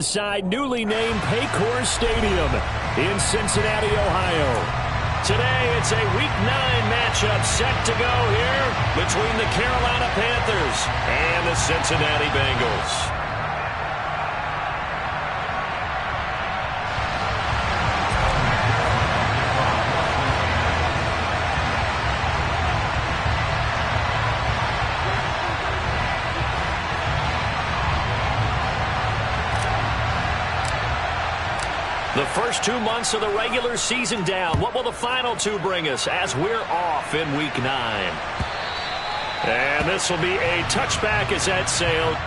Inside newly named Paycor Stadium in Cincinnati, Ohio. Today, it's a Week 9 matchup set to go here between the Carolina Panthers and the Cincinnati Bengals. The first 2 months of the regular season down. What will the final 2 bring us as we're off in Week 9? And this will be a touchback as that sailed.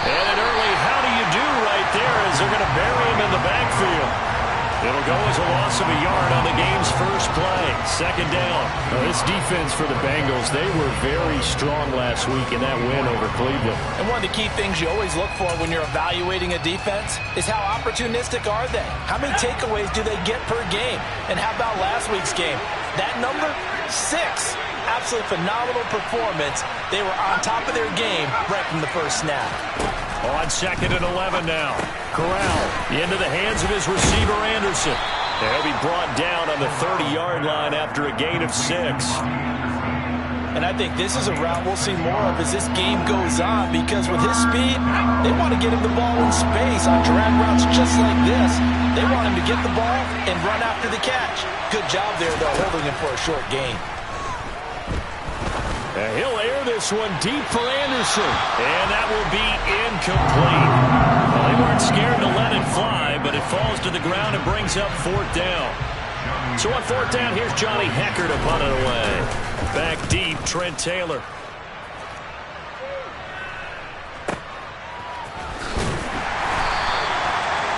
And an early how do you do right there as they're going to bury him in the backfield. It'll go as a loss of a yard on the game's first play. Second down. This defense for the Bengals, they were very strong last week in that win over Cleveland. And one of the key things you always look for when you're evaluating a defense is how opportunistic are they? How many takeaways do they get per game? And how about last week's game? That number? 6. Absolutely phenomenal performance. They were on top of their game right from the first snap. On 2nd and 11 now. Corral into the hands of his receiver, Anderson. He'll be brought down on the 30-yard line after a gain of 6. And I think this is a route we'll see more of as this game goes on, because with his speed, they want to get him the ball in space on drag routes just like this. They want him to get the ball and run after the catch. Good job there, though, holding him for a short gain. And he'll air this one deep for Anderson. And that will be incomplete. Well, they weren't scared to let it fly, but it falls to the ground and brings up 4th down. So on 4th down, here's Johnny Hecker to punt it away. Back deep, Trent Taylor.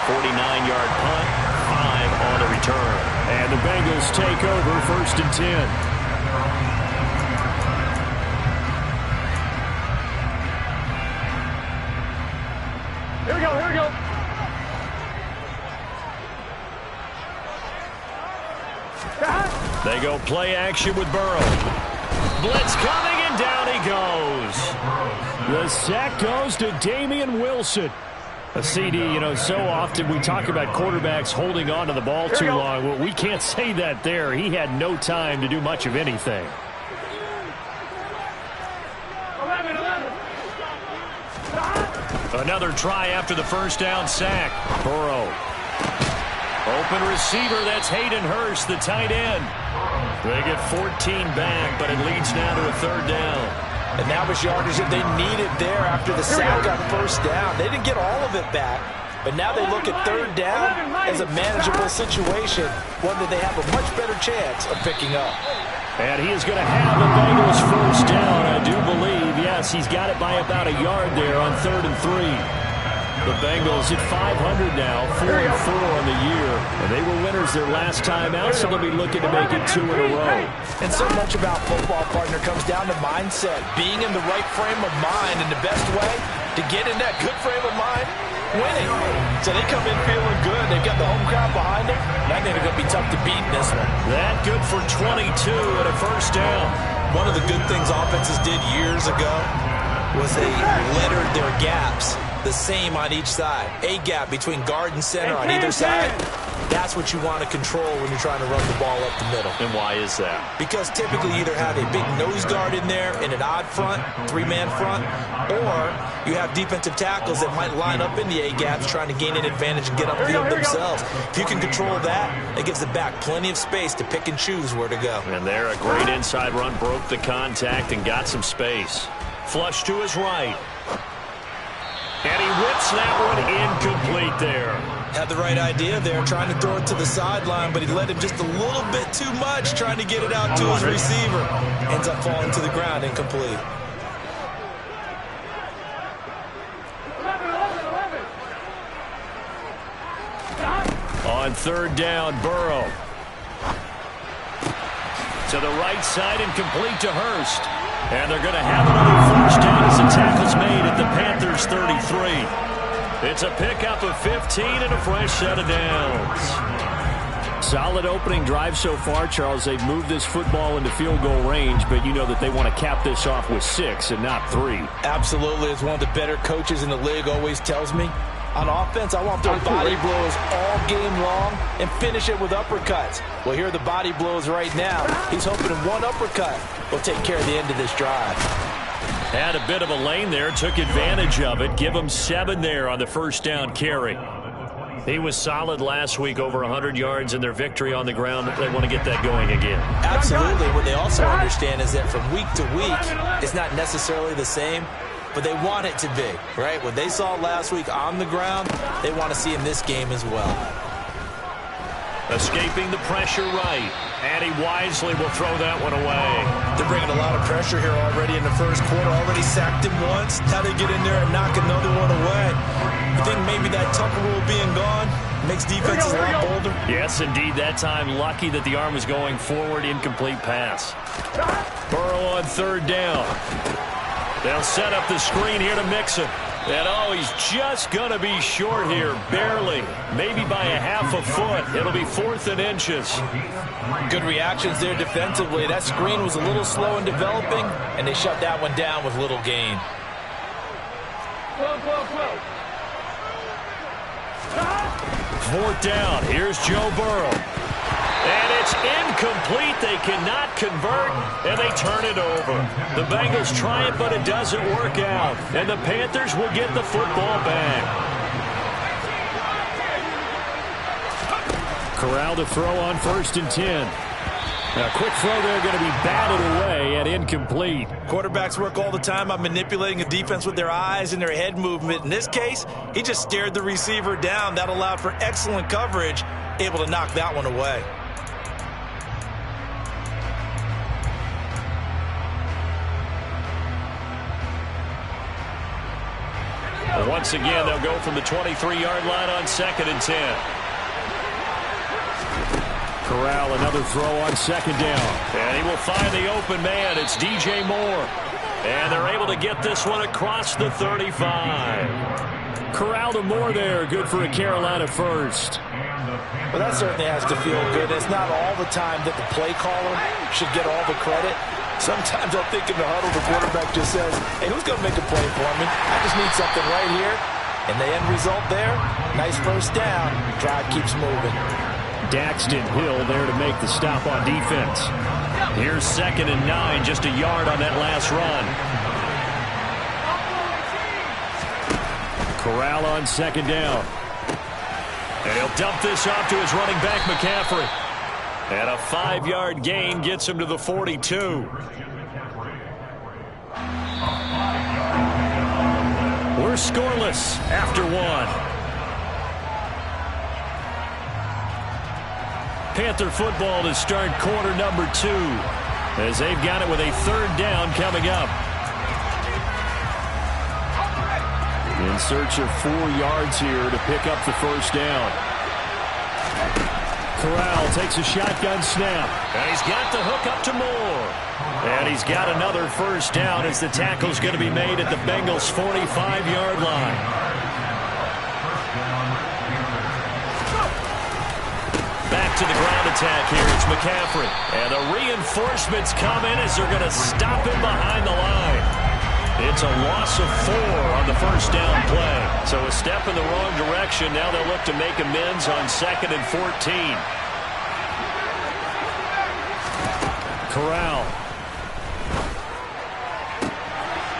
.49-yard punt, 5 on the return. And the Bengals take over 1st and 10. Here we go, here we go. They go play action with Burrow. Blitz coming, and down he goes. The sack goes to Damian Wilson. A CD, so often we talk about quarterbacks holding on to the ball too long. Well, we can't say that there. He had no time to do much of anything. Another try after the first down sack. Burrow. Open receiver, that's Hayden Hurst, the tight end. They get 14 back, but it leads now to a 3rd down. And that was yardage that they needed there after the sack on first down. They didn't get all of it back, But now they look at third down as a manageable situation, one that they have a much better chance of picking up. And he is going to have the Bengals first down, I do believe. Yes, he's got it by about a yard there on 3rd and 3. The Bengals at 500 now, 4-4 on the year. And they were winners their last time out, so they'll be looking to make it 2 in a row. And so much about football, partner, comes down to mindset. Being in the right frame of mind, and the best way to get in that good frame of mind, winning. So they come in feeling good. They've got the home crowd behind them. And I think they're going to be tough to beat in this one. That good for 22 and a first down. One of the good things offenses did years ago was they lettered their gaps the same on each side. A gap between guard and center on either side. That's what you want to control when you're trying to run the ball up the middle. And why is that? Because typically you either have a big nose guard in there in an odd front, 3-man front, or you have defensive tackles that might line up in the A-gaps trying to gain an advantage and get upfield themselves. If you can control that, it gives the back plenty of space to pick and choose where to go. And there, a great inside run, broke the contact and got some space. Flush to his right. And he whips that one incomplete there. Had the right idea there, trying to throw it to the sideline, but he let him just a little bit too much, trying to get it out to his receiver. Ends up falling to the ground, incomplete. On 3rd down, Burrow. To the right side and complete to Hurst. And they're going to have another first down as the tackle's made at the Panthers' 33. It's a pickup of 15 and a fresh set of downs. Solid opening drive so far, Charles. They've moved this football into field goal range, but you know that they want to cap this off with 6 and not 3. Absolutely. As one of the better coaches in the league always tells me, on offense, I want their body blows all game long and finish it with uppercuts. Well, here are the body blows right now. He's hoping one uppercut will take care of the end of this drive. Had a bit of a lane there, took advantage of it. Give him 7 there on the first down carry. He was solid last week, over 100 yards in their victory on the ground. They want to get that going again. Absolutely. What they also understand is that from week to week, it's not necessarily the same, but they want it to be, right? What they saw last week on the ground, they want to see in this game as well. Escaping the pressure right, and he wisely will throw that one away. They're bringing a lot of pressure here already in the first quarter. Already sacked him once. Now they get in there and knock another one away. I think maybe that Tucker rule being gone makes defenses a lot bolder. Yes, indeed. That time, lucky that the arm was going forward. Incomplete pass. Burrow on 3rd down. They'll set up the screen here to Mixon. And, oh, he's just going to be short here, barely, maybe by a half a foot. It'll be 4th and inches. Good reactions there defensively. That screen was a little slow in developing, and they shut that one down with little gain. 4th down. Here's Joe Burrow. And it's incomplete. They cannot convert, and they turn it over. The Bengals try it, but it doesn't work out. And the Panthers will get the football back. Corral to throw on 1st and 10. A quick throw there, going to be batted away and incomplete. Quarterbacks work all the time on manipulating a defense with their eyes and their head movement. In this case, he just stared the receiver down. That allowed for excellent coverage, able to knock that one away. Once again, they'll go from the 23-yard line on 2nd and 10. Corral, another throw on 2nd down. And he will find the open man. It's DJ Moore. And they're able to get this one across the 35. Corral to Moore there. Good for a Carolina first. Well, that certainly has to feel good. It's not all the time that the play caller should get all the credit. Sometimes I think in the huddle, the quarterback just says, hey, who's going to make a play for me? I just need something right here. And the end result there, nice first down. Drive keeps moving. Daxton Hill there to make the stop on defense. Here's 2nd and 9, just a yard on that last run. Corral on 2nd down. And he'll dump this off to his running back, McCaffrey. And a 5-yard gain gets him to the 42. We're scoreless after 1. Panther football to start quarter number 2, as they've got it with a 3rd down coming up. In search of 4 yards here to pick up the 1st down. Corral takes a shotgun snap. And he's got the hook up to Moore. And he's got another 1st down as the tackle's going to be made at the Bengals' 45-yard line. Back to the ground attack here. It's McCaffrey. And the reinforcements come in as they're going to stop him behind the line. It's a loss of 4 on the 1st down play. So a step in the wrong direction. Now they'll look to make amends on 2nd and 14. Corral.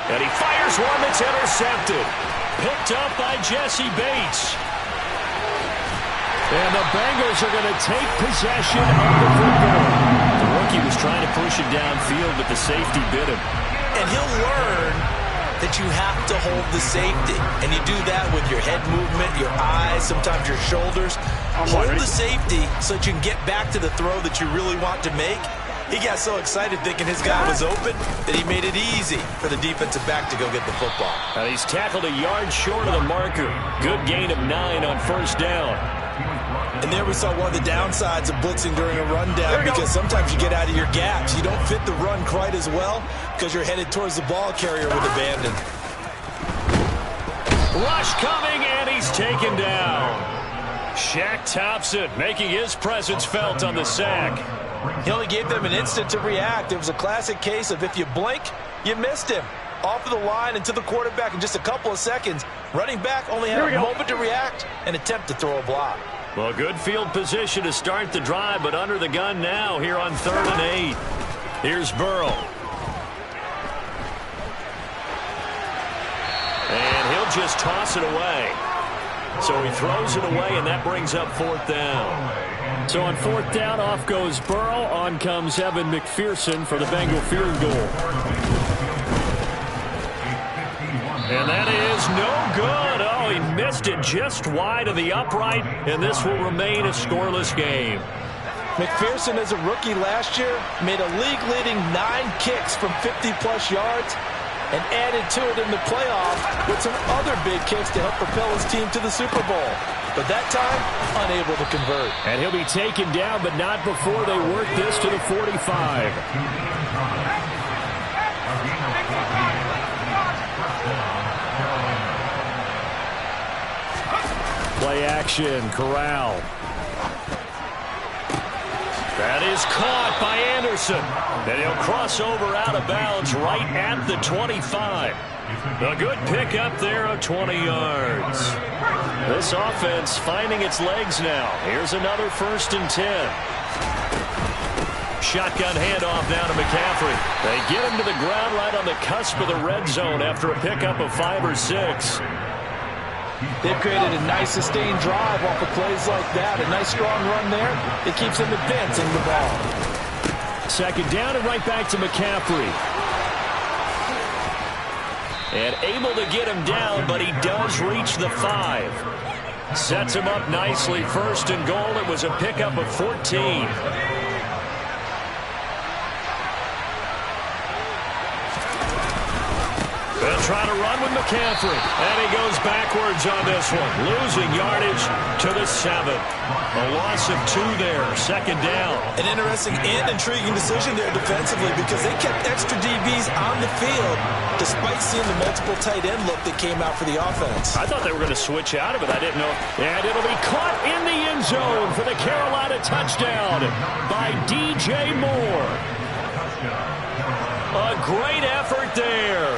And he fires one that's intercepted. Picked up by Jesse Bates. And the Bengals are going to take possession of the football. The rookie was trying to push it downfield, but the safety bit him. And he'll learn that you have to hold the safety. And you do that with your head movement, your eyes, sometimes your shoulders. Hold the safety so that you can get back to the throw that you really want to make. He got so excited thinking his guy was open that he made it easy for the defensive back to go get the football. And he's tackled a yard short of the marker. Good gain of 9 on 1st down. And there we saw one of the downsides of blitzing during a rundown, because sometimes you get out of your gaps. You don't fit the run quite as well because you're headed towards the ball carrier with abandon. Rush coming, and he's taken down. Shaq Thompson making his presence felt on the sack. He only gave them an instant to react. It was a classic case of if you blink, you missed him. Off of the line and to the quarterback in just a couple of seconds. Running back only had a moment to react and attempt to throw a block. Well, good field position to start the drive, but under the gun now here on 3rd and 8. Here's Burrow. And he'll just toss it away. So he throws it away, and that brings up 4th down. So on 4th down, off goes Burrow. On comes Evan McPherson for the Bengal field goal. And that is no good. Oh, he missed it just wide of the upright, and this will remain a scoreless game. McPherson, as a rookie last year, made a league-leading 9 kicks from 50-plus yards and added to it in the playoffs with some other big kicks to help propel his team to the Super Bowl. But that time, unable to convert. And he'll be taken down, but not before they work this to the 45. Play action, Corral. That is caught by Anderson. And he'll cross over out of bounds right at the 25. A good pickup there of 20 yards. This offense finding its legs now. Here's another 1st and 10. Shotgun handoff down to McCaffrey. They get him to the ground right on the cusp of the red zone after a pickup of 5 or 6. They've created a nice sustained drive off of plays like that. A nice strong run there. It keeps them advancing the ball. 2nd down and right back to McCaffrey. And able to get him down, but he does reach the 5. Sets him up nicely. 1st and goal. It was a pickup of 14. They'll try to run with McCaffrey. And he goes backwards on this one. Losing yardage to the 7. A loss of 2 there. 2nd down. An interesting and intriguing decision there defensively, because they kept extra DBs on the field despite seeing the multiple tight end look that came out for the offense. I thought they were going to switch out of it. I didn't know. And it'll be caught in the end zone for the Carolina touchdown by DJ Moore. A great effort there.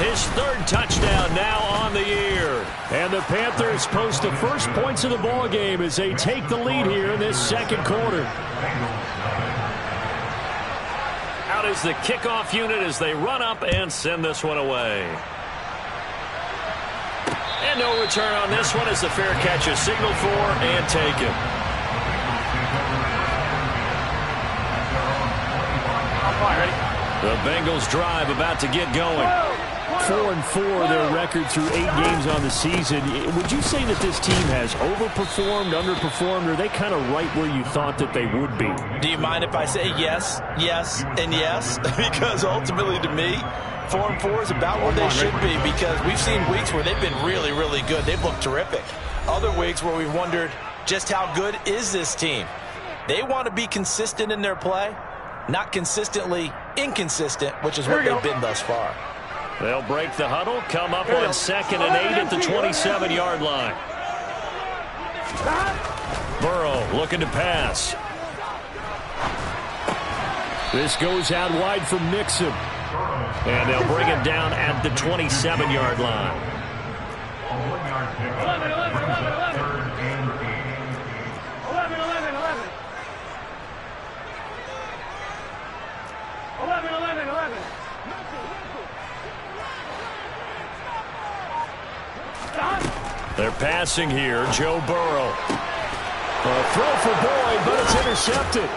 His 3rd touchdown now on the year. And the Panthers post the first points of the ball game as they take the lead here in this 2nd quarter. Out is the kickoff unit as they run up and send this one away. And no return on this one as the fair catch is signaled for and taken. The Bengals drive about to get going. 4-4 their record through 8 games on the season. Would you say that this team has overperformed, underperformed, or are they kind of right where you thought that they would be? Do you mind if I say yes, yes, and yes? Because ultimately to me, 4-4 is about where they should be, because we've seen weeks where they've been really, really good. They've looked terrific. Other weeks where we've wondered just how good is this team. They want to be consistent in their play, not consistently inconsistent, which is what they've been thus far. They'll break the huddle, come up on 2nd and 8 at the 27-yard line. Burrow looking to pass. This goes out wide for Mixon. And they'll bring it down at the 27-yard line. 11. They're passing here. Joe Burrow. A throw for Boyd, but it's intercepted.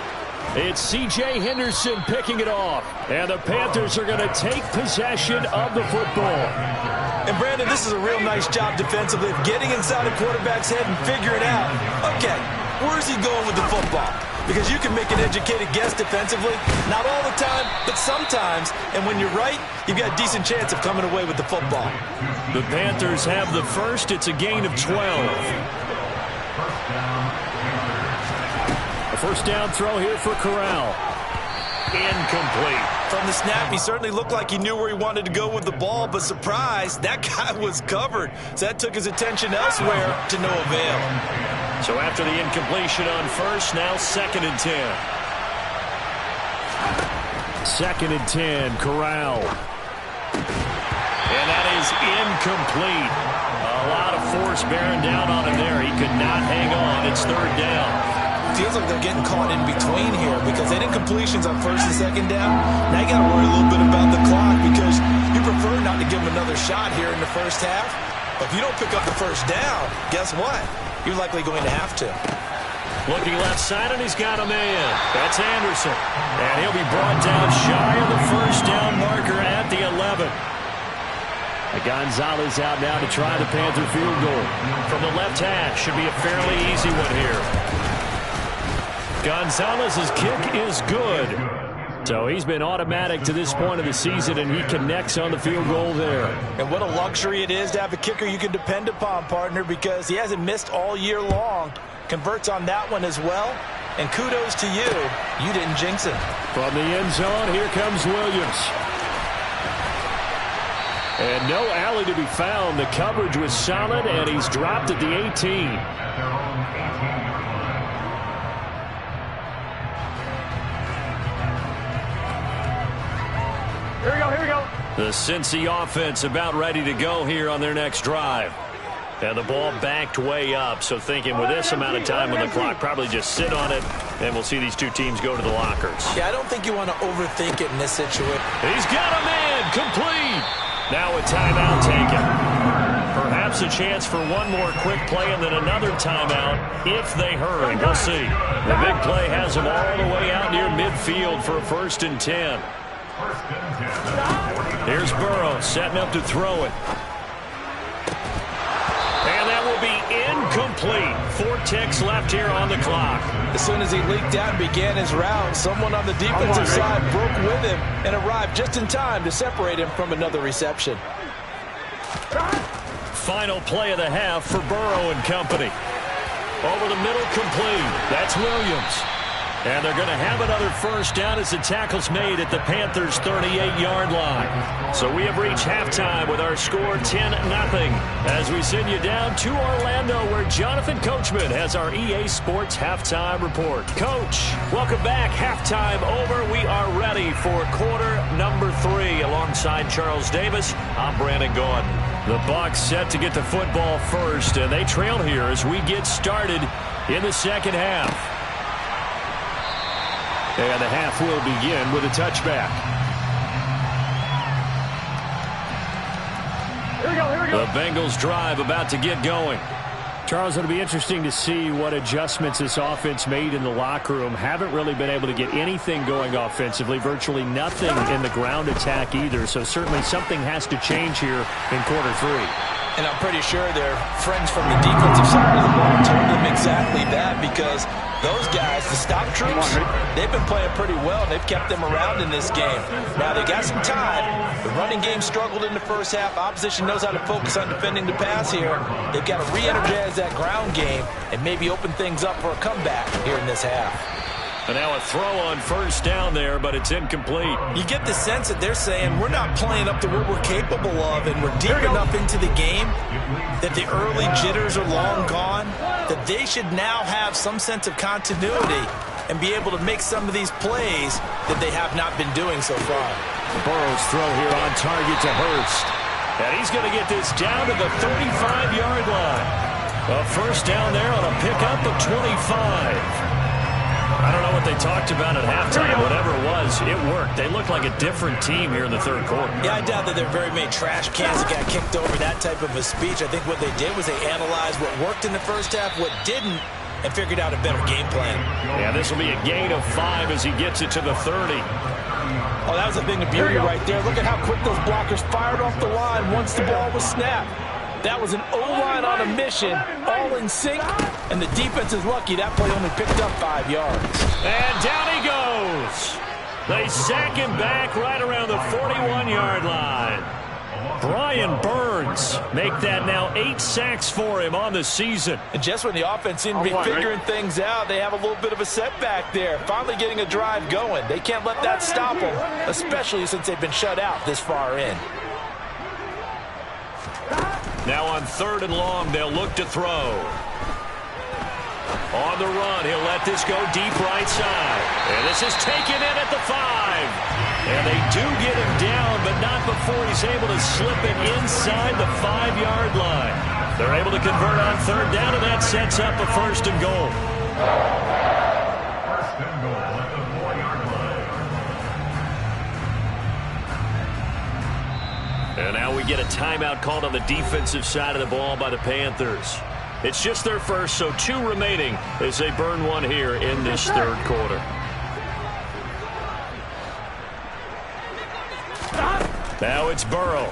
It's C.J. Henderson picking it off. And the Panthers are going to take possession of the football. And, Brandon, this is a real nice job defensively of getting inside a quarterback's head and figuring out, okay, where's he going with the football? Because you can make an educated guess defensively. Not all the time, but sometimes. And when you're right, you've got a decent chance of coming away with the football. The Panthers have the first. It's a gain of 12. A first down throw here for Corral. Incomplete. From the snap, he certainly looked like he knew where he wanted to go with the ball, but surprise, that guy was covered. So that took his attention elsewhere to no avail. So after the incompletion on first, now 2nd and 10. 2nd and 10, Corral. And that is incomplete. A lot of force bearing down on him there. He could not hang on. It's 3rd down. Feels like they're getting caught in between here because they did completions on 1st and 2nd down. Now you got to worry a little bit about the clock because you prefer not to give them another shot here in the first half. But if you don't pick up the first down, guess what? You're likely going to have to. Looking left side, and he's got a man. That's Anderson. And he'll be brought down shy of the first down marker at the 11. Gonzalez out now to try the Panther field goal. From the left hash, should be a fairly easy one here. Gonzalez's kick is good. So he's been automatic to this point of the season, and he connects on the field goal there. And what a luxury it is to have a kicker you can depend upon, partner, because he hasn't missed all year long. Converts on that one as well. And kudos to you. You didn't jinx it. From the end zone, here comes Williams. And no alley to be found. The coverage was solid, and he's dropped at the 18. Here we go. The Cincy offense about ready to go here on their next drive. And the ball backed way up, so thinking with this amount of time on the clock, probably just sit on it, and we'll see these two teams go to the lockers. Yeah, I don't think you want to overthink it in this situation. He's got a man, complete. Now a timeout taken. Perhaps a chance for one more quick play and then another timeout if they hurry. We'll see. The big play has them all the way out near midfield for a 1st and 10. Here's Burrow setting up to throw it. And that will be incomplete. 4 ticks left here on the clock. As soon as he leaked out and began his route, someone on the defensive side broke with him and arrived just in time to separate him from another reception. Final play of the half for Burrow and company. Over the middle, complete. That's Williams. And they're going to have another first down as the tackle's made at the Panthers' 38-yard line. So we have reached halftime with our score 10-0 as we send you down to Orlando where Jonathan Coachman has our EA Sports Halftime Report. Coach, welcome back. Halftime over. We are ready for quarter number 3 alongside Charles Davis. I'm Brandon Gordon. The Bucs set to get the football first, and they trail here as we get started in the second half. And the half will begin with a touchback. Here we go. The Bengals drive about to get going. Charles, it'll be interesting to see what adjustments this offense made in the locker room. Haven't really been able to get anything going offensively, virtually nothing in the ground attack either. So certainly something has to change here in quarter three. And I'm pretty sure their friends from the defensive side of the ball told them exactly that, because those guys, the stop troops, they've been playing pretty well. They've kept them around in this game. Now, they got some time. The running game struggled in the first half. Opposition knows how to focus on defending the pass here. They've got to re-energize that ground game and maybe open things up for a comeback here in this half. And now a throw on first down there, but it's incomplete. You get the sense that they're saying we're not playing up to what we're capable of, and we're deep enough into the game that the early jitters are long gone, that they should now have some sense of continuity and be able to make some of these plays that they have not been doing so far. Burrow's throw here on target to Hurst. And he's going to get this down to the 35-yard line. A first down there on a pickup of 25. I don't know what they talked about at halftime. Whatever it was, it worked. They look like a different team here in the third quarter. Yeah, I doubt that there are very many trash cans that got kicked over, that type of a speech. I think what they did was they analyzed what worked in the first half, what didn't, and figured out a better game plan. Yeah, this will be a gain of 5 as he gets it to the 30. Oh, that was a thing of beauty right there. Look at how quick those blockers fired off the line once the ball was snapped. That was an O-line on a mission, all in sync, and the defense is lucky that play only picked up 5 yards. And down he goes. They sack him back right around the 41-yard line. Brian Burns make that now 8 sacks for him on the season. And just when the offense seemed to be figuring things out, they have a little bit of a setback there. Finally getting a drive going. They can't let that stop them, especially since they've been shut out this far in. Now on 3rd and long, they'll look to throw. On the run, he'll let this go deep right side. And this is taken in at the 5. And they do get him down, but not before he's able to slip it inside the 5-yard line. They're able to convert on 3rd down, and that sets up a 1st and goal. And now we get a timeout called on the defensive side of the ball by the Panthers. It's just their first, so 2 remaining as they burn one here in this third quarter. Now it's Burrow.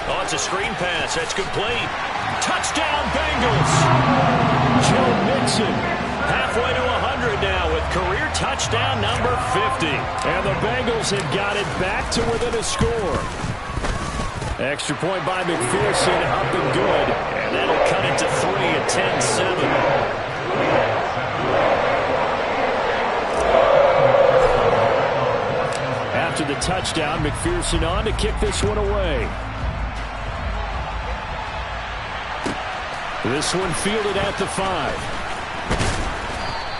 Oh, it's a screen pass. That's complete. Touchdown, Bengals. Joe Mixon halfway to 100 now with career touchdown number 50. And the Bengals have got it back to within a score. Extra point by McPherson, up and good. And that'll cut it to 3 at 10-7. After the touchdown, McPherson on to kick this one away. This one fielded at the 5.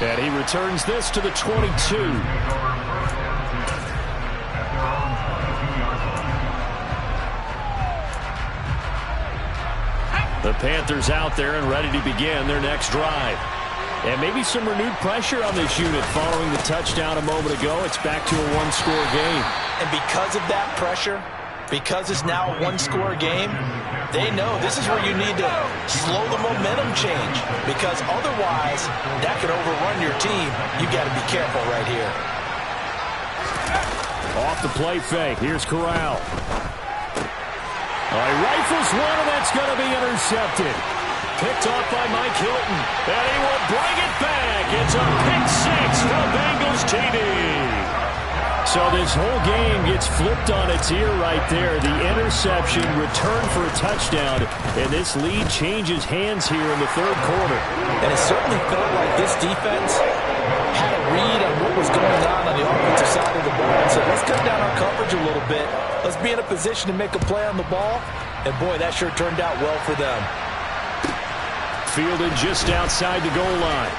And he returns this to the 22. The Panthers out there and ready to begin their next drive. And maybe some renewed pressure on this unit following the touchdown a moment ago. It's back to a 1-score game. And because of that pressure, because it's now a 1-score game, they know this is where you need to slow the momentum change, because otherwise that could overrun your team. You got to be careful right here. Off the play fake. Here's Corral. He rifles one, and that's going to be intercepted. Picked off by Mike Hilton, and he will bring it back. It's a pick 6 for Bengals TD. So this whole game gets flipped on its ear right there. The interception, return for a touchdown, and this lead changes hands here in the third quarter. And it certainly felt like this defense had a read on what was going on the offensive side of the ball. And so let's cut down our coverage a little bit. Let's be in a position to make a play on the ball. And boy, that sure turned out well for them. Fielded just outside the goal line.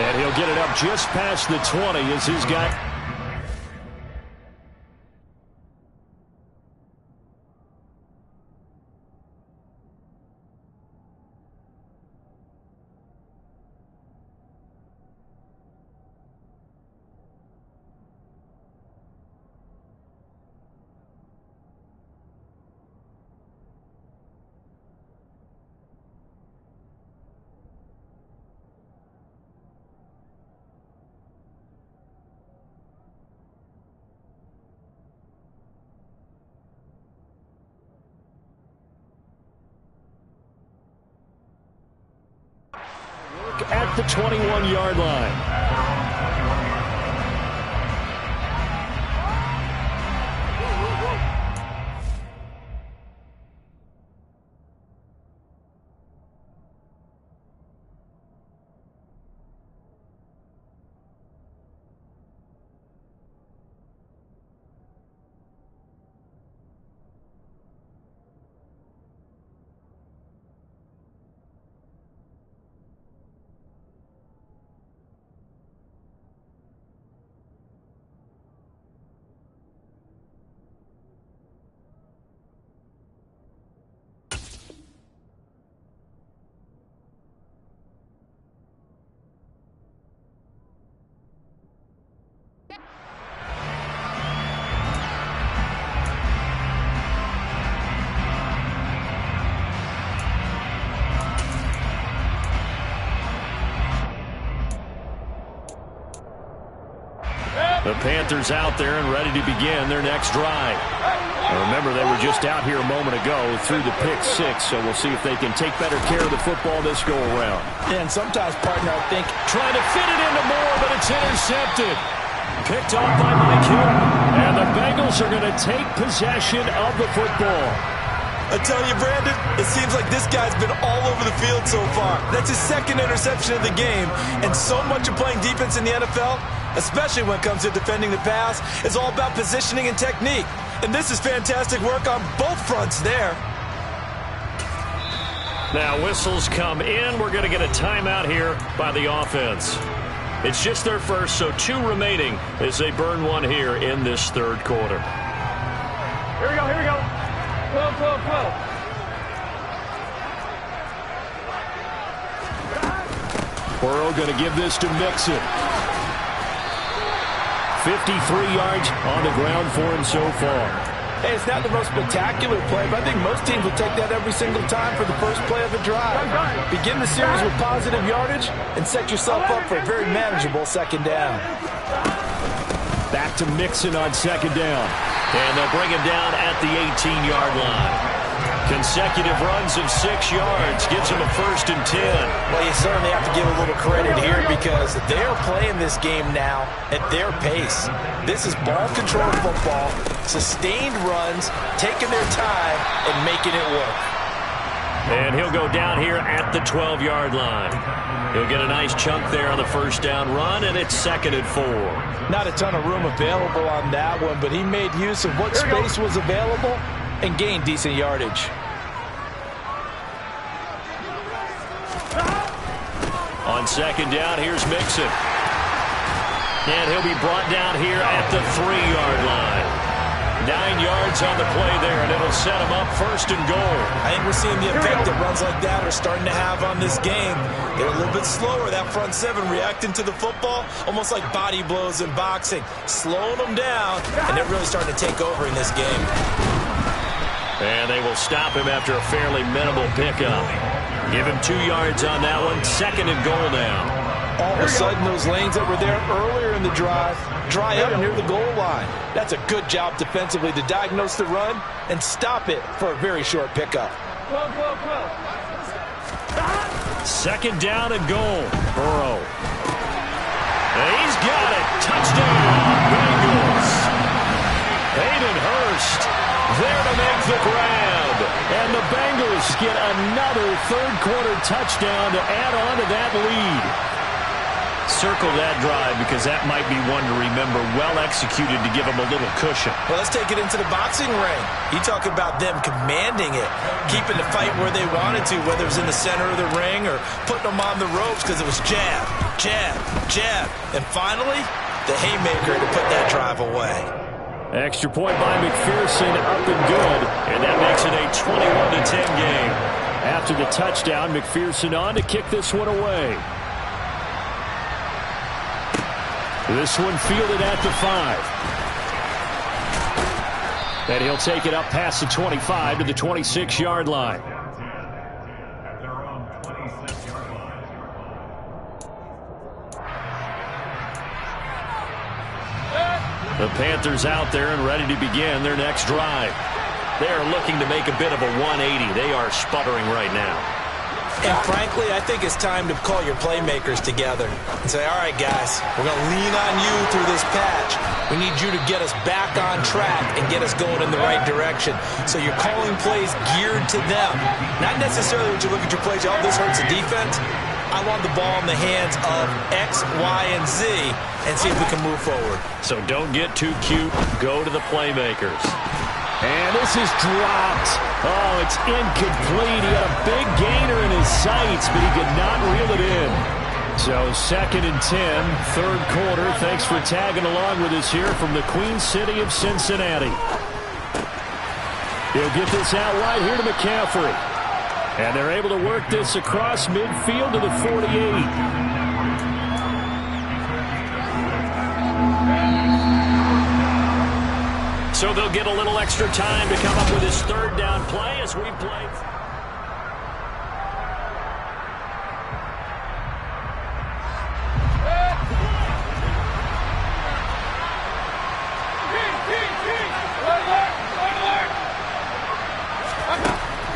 And he'll get it up just past the 20 as he's got... the 21-yard line. The Panthers out there and ready to begin their next drive. Now remember, they were just out here a moment ago through the pick six, so we'll see if they can take better care of the football this go-around. And sometimes, partner, I think, trying to fit it into Moore, but it's intercepted. Picked off by Mike Hill, and the Bengals are going to take possession of the football. I tell you, Brandon, it seems like this guy's been all over the field so far. That's his second interception of the game, and so much of playing defense in the NFL, especially when it comes to defending the pass, is all about positioning and technique. And this is fantastic work on both fronts there. Now whistles come in. We're going to get a timeout here by the offense. It's just their first, so 2 remaining as they burn one here in this third quarter. Here we go, here we go. 12, 12, 12. Burrow going to give this to Mixon. 53 yards on the ground for him so far. hey, it's not the most spectacular play, but I think most teams will take that every single time for the first play of the drive. Begin the series with positive yardage and set yourself up for a very manageable second down. Back to Mixon on second down. And they'll bring him down at the 18-yard line. Consecutive runs of 6 yards gives him a 1st and 10. Well, you certainly have to give a little credit here because they're playing this game now at their pace. This is ball control football, sustained runs, taking their time and making it work. And he'll go down here at the 12-yard line. He'll get a nice chunk there on the first down run, and it's 2nd and 4. Not a ton of room available on that one, but he made use of what space was available and gained decent yardage. On second down, here's Mixon. And he'll be brought down here at the 3-yard line. 9 yards on the play there, and it'll set him up 1st and goal. I think we're seeing the effect that runs like that are starting to have on this game. They're a little bit slower, that front seven, reacting to the football, almost like body blows in boxing, slowing them down, and they're really starting to take over in this game. And they will stop him after a fairly minimal pickup. Give him 2 yards on that one, 2nd and goal now. All of a sudden, those lanes that were there earlier in the drive dry up near the goal line. That's a good job defensively to diagnose the run and stop it for a very short pickup. 12, 12, 12. 2nd down and goal. Burrow. And he's got it. Touchdown, Bengals. Hayden Hurst there to make the grab. And the Bengals get another third-quarter touchdown to add on to that lead. Circle that drive because that might be one to remember. Well executed to give them a little cushion. Well, let's take it into the boxing ring. You talk about them commanding it, keeping the fight where they wanted to, whether it was in the center of the ring or putting them on the ropes because it was jab, jab, jab. And finally, the haymaker to put that drive away. Extra point by McPherson, up and good. And that makes it a 21-10 game. After the touchdown, McPherson on to kick this one away. This one fielded at the 5. And he'll take it up past the 25 to the 26-yard line. The Panthers out there and ready to begin their next drive. They are looking to make a bit of a 180. They are sputtering right now. And frankly, I think it's time to call your playmakers together and say, all right, guys, we're going to lean on you through this patch. We need you to get us back on track and get us going in the right direction. So you're calling plays geared to them. Not necessarily when you look at your plays, oh, this hurts the defense. I want the ball in the hands of X, Y, and Z and see if we can move forward. So don't get too cute. Go to the playmakers. And this is dropped. Oh, it's incomplete. He had a big gainer in his sights, but he could not reel it in. So 2nd and 10, third quarter. Thanks for tagging along with us here from the Queen City of Cincinnati. He'll get this out right here to McCaffrey. And they're able to work this across midfield to the 48. So they'll get a little extra time to come up with his third down play as we play.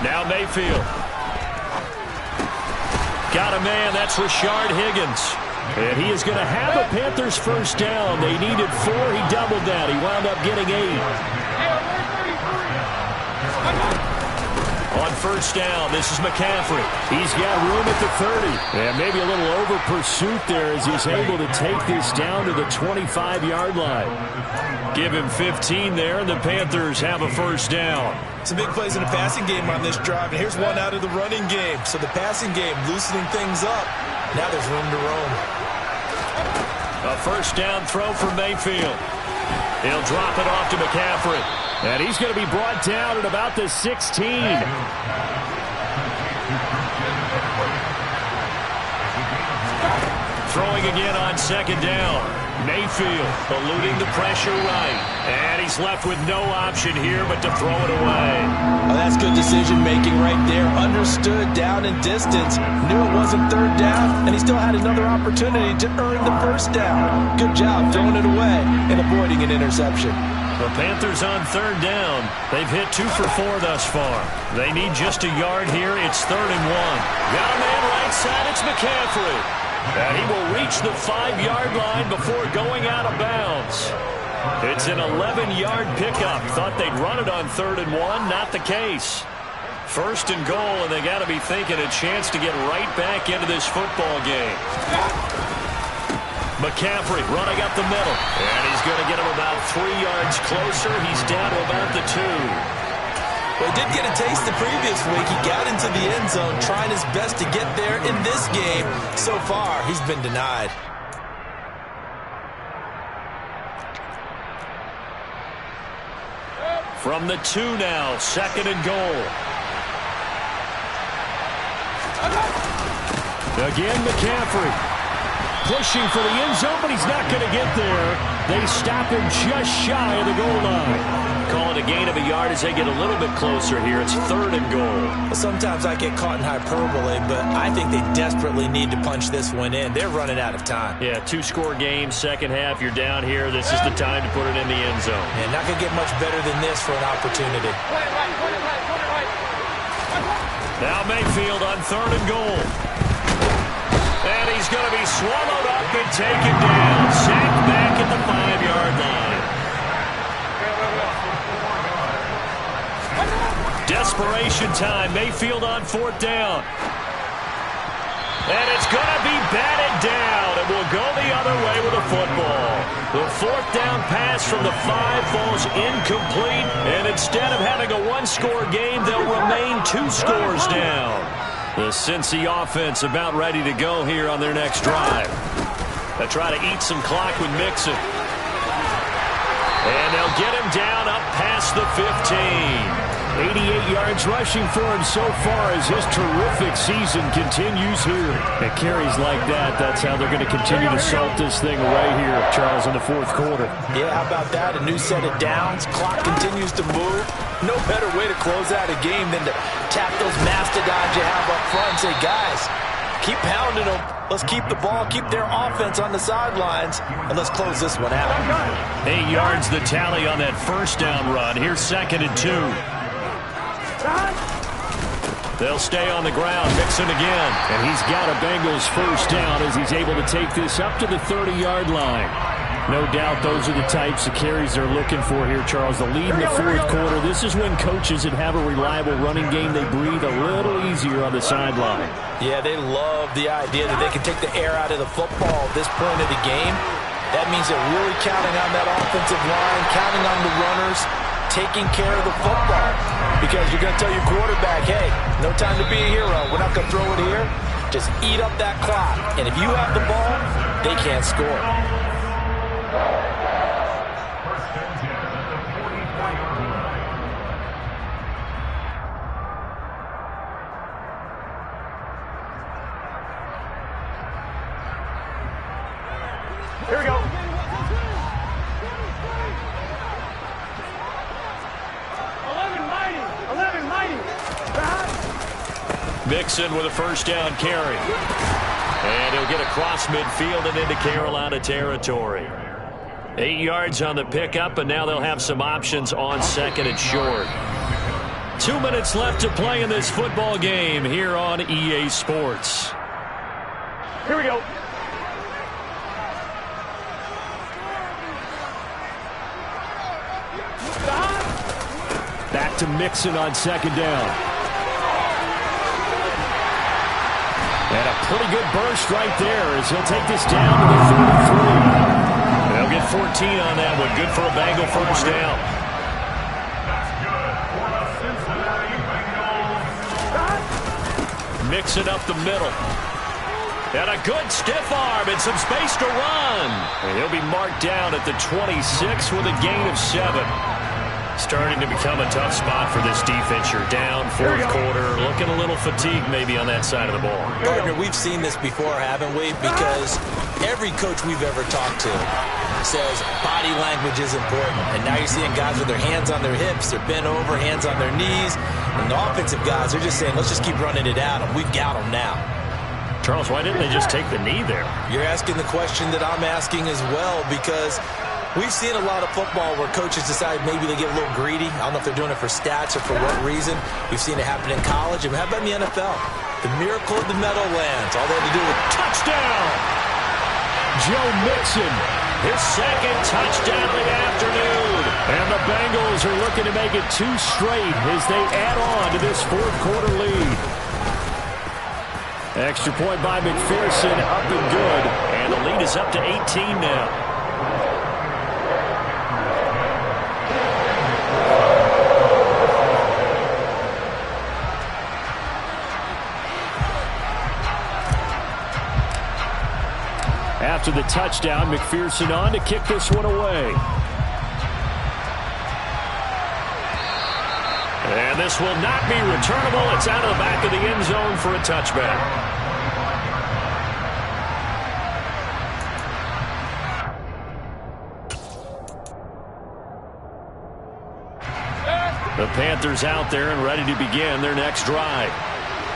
Now Mayfield. Got a man, that's Rashard Higgins. And he is going to have a Panthers first down. They needed 4. He doubled that. He wound up getting 8. On first down, this is McCaffrey. He's got room at the 30. And maybe a little over pursuit there as he's able to take this down to the 25-yard line. Give him 15 there, and the Panthers have a first down. Some big plays in the passing game on this drive, and here's one out of the running game. So the passing game loosening things up. Now there's room to roam. A first down throw for Mayfield. He'll drop it off to McCaffrey. And he's going to be brought down at about the 16. Throwing again on second down. Mayfield eluding the pressure right. And he's left with no option here but to throw it away. Oh, that's good decision-making right there. Understood down and distance. Knew it wasn't third down, and he still had another opportunity to earn the first down. Good job throwing it away and avoiding an interception. The Panthers on third down. They've hit 2 for 4 thus far. They need just a yard here. It's 3rd and 1. Got a man right side. It's McCaffrey. And he will reach the 5-yard line before going out of bounds. It's an 11-yard pickup. Thought they'd run it on 3rd and 1. Not the case. 1st and goal, and they got to be thinking a chance to get right back into this football game. McCaffrey running up the middle. And he's going to get him about 3 yards closer. He's down to about the 2. Well, he did get a taste the previous week. He got into the end zone, trying his best to get there in this game. So far, he's been denied. From the 2 now, 2nd and goal. Again, McCaffrey. Pushing for the end zone, but he's not going to get there. They stop him just shy of the goal line. Call it a gain of a yard as they get a little bit closer here. It's 3rd and goal. Well, sometimes I get caught in hyperbole, but I think they desperately need to punch this one in. They're running out of time. Yeah, 2-score game, second half. You're down here. This is the time to put it in the end zone. And not going to get much better than this for an opportunity. Now Mayfield on 3rd and goal. And he's going to be swallowed up and taken down. Sacked back at the 5-yard line. Desperation time. Mayfield on 4th down. And it's going to be batted down. And we'll go the other way with the football. The 4th down pass from the 5 falls incomplete. And instead of having a 1-score game, they'll remain 2 scores down. The Cincy offense about ready to go here on their next drive. They'll try to eat some clock with Mixon. And they'll get him down up past the 15. 88 yards rushing for him so far as his terrific season continues here. And carries like that, that's how they're going to continue to salt this thing away here, Charles, in the 4th quarter. Yeah, how about that? A new set of downs. Clock continues to move. No better way to close out a game than to tap those mastodons you have up front and say, guys, keep pounding them. Let's keep the ball, keep their offense on the sidelines, and let's close this one out. 8 yards the tally on that first down run. Here's 2nd and 2. They'll stay on the ground. Mixon again. And he's got a Bengals first down as he's able to take this up to the 30-yard line. No doubt those are the types of carries they're looking for here, Charles. The lead in the fourth quarter. This is when coaches that have a reliable running game, they breathe a little easier on the sideline. Yeah, they love the idea that they can take the air out of the football at this point of the game. That means they're really counting on that offensive line, counting on the runners, taking care of the football. Because you're going to tell your quarterback, hey, no time to be a hero. We're not going to throw it here. Just eat up that clock. And if you have the ball, they can't score. Here we go. Mixon with a first down carry. And he'll get across midfield and into Carolina territory. 8 yards on the pickup, and now they'll have some options on second and short. 2 minutes left to play in this football game here on EA Sports. Here we go. Back to Mixon on second down. And a pretty good burst right there as he'll take this down to the 33. They'll get 14 on that one. Good for a Bengal first down. Mixing up the middle. And a good stiff arm and some space to run. And he'll be marked down at the 26 with a gain of 7. Starting to become a tough spot for this defense. You're down fourth quarter, looking a little fatigued maybe on that side of the ball. Gardner, we've seen this before, haven't we? Because every coach we've ever talked to says body language is important. And now you're seeing guys with their hands on their hips, they're bent over, hands on their knees. And the offensive guys, they're just saying, let's just keep running it at them. We've got them now. Charles, why didn't they just take the knee there? You're asking the question that I'm asking as well, because we've seen a lot of football where coaches decide maybe they get a little greedy. I don't know if they're doing it for stats or for what reason. We've seen it happen in college. And how about in the NFL? The miracle of the Meadowlands. All they had to do was touchdown. Joe Mixon, his second touchdown of the afternoon. And the Bengals are looking to make it 2 straight as they add on to this fourth quarter lead. Extra point by McPherson, up and good. And the lead is up to 18 now. After the touchdown, McPherson on to kick this one away. And this will not be returnable. It's out of the back of the end zone for a touchback. The Panthers out there and ready to begin their next drive.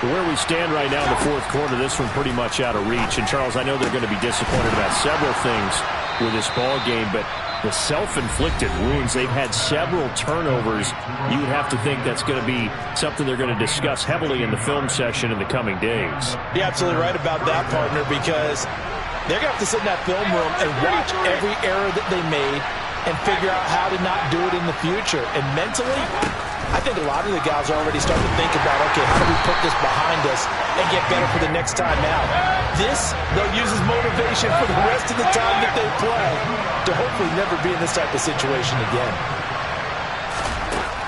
Where we stand right now in the fourth quarter, this one pretty much out of reach. And, Charles, I know they're going to be disappointed about several things with this ball game, but the self-inflicted wounds, they've had several turnovers. You would have to think that's going to be something they're going to discuss heavily in the film session in the coming days. You're absolutely right about that, partner, because they're going to have to sit in that film room and watch every error that they made and figure out how to not do it in the future. And mentally, I think a lot of the guys are already starting to think about, okay, how do we put this behind us and get better for the next time out? This, they'll use as motivation for the rest of the time that they play to hopefully never be in this type of situation again.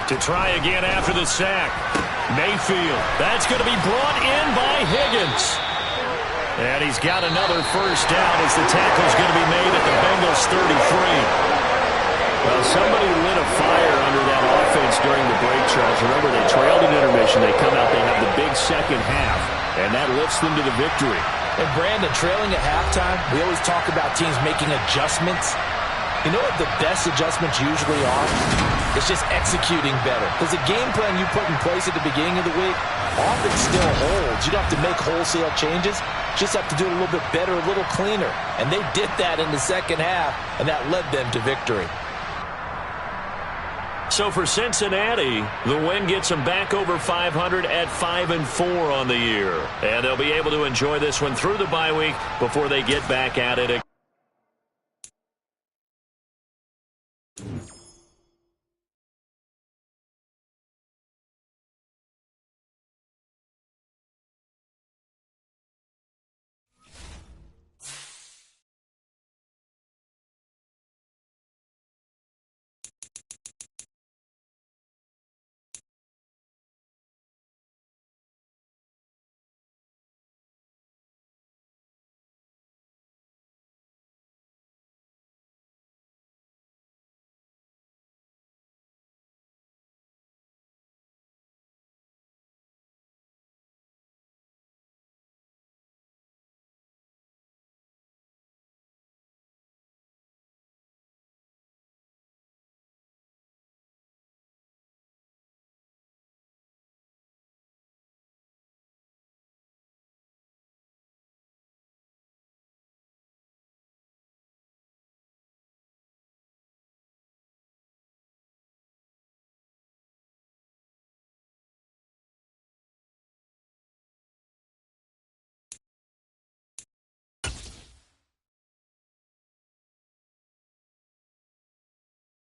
To try again after the sack. Mayfield. That's going to be brought in by Higgins. And he's got another first down as the tackle's going to be made at the Bengals 33. Well, somebody lit a fire under that offense during the break, Charles. Remember, they trailed in intermission. They come out, they have the big second half, and that lifts them to the victory. And, Brandon, trailing at halftime, we always talk about teams making adjustments. You know what the best adjustments usually are? It's just executing better. Because the game plan you put in place at the beginning of the week often still holds. You don't have to make wholesale changes. Just have to do it a little bit better, a little cleaner. And they did that in the second half, and that led them to victory. So for Cincinnati, the win gets them back over 500 at 5-4 on the year. And they'll be able to enjoy this one through the bye week before they get back at it again.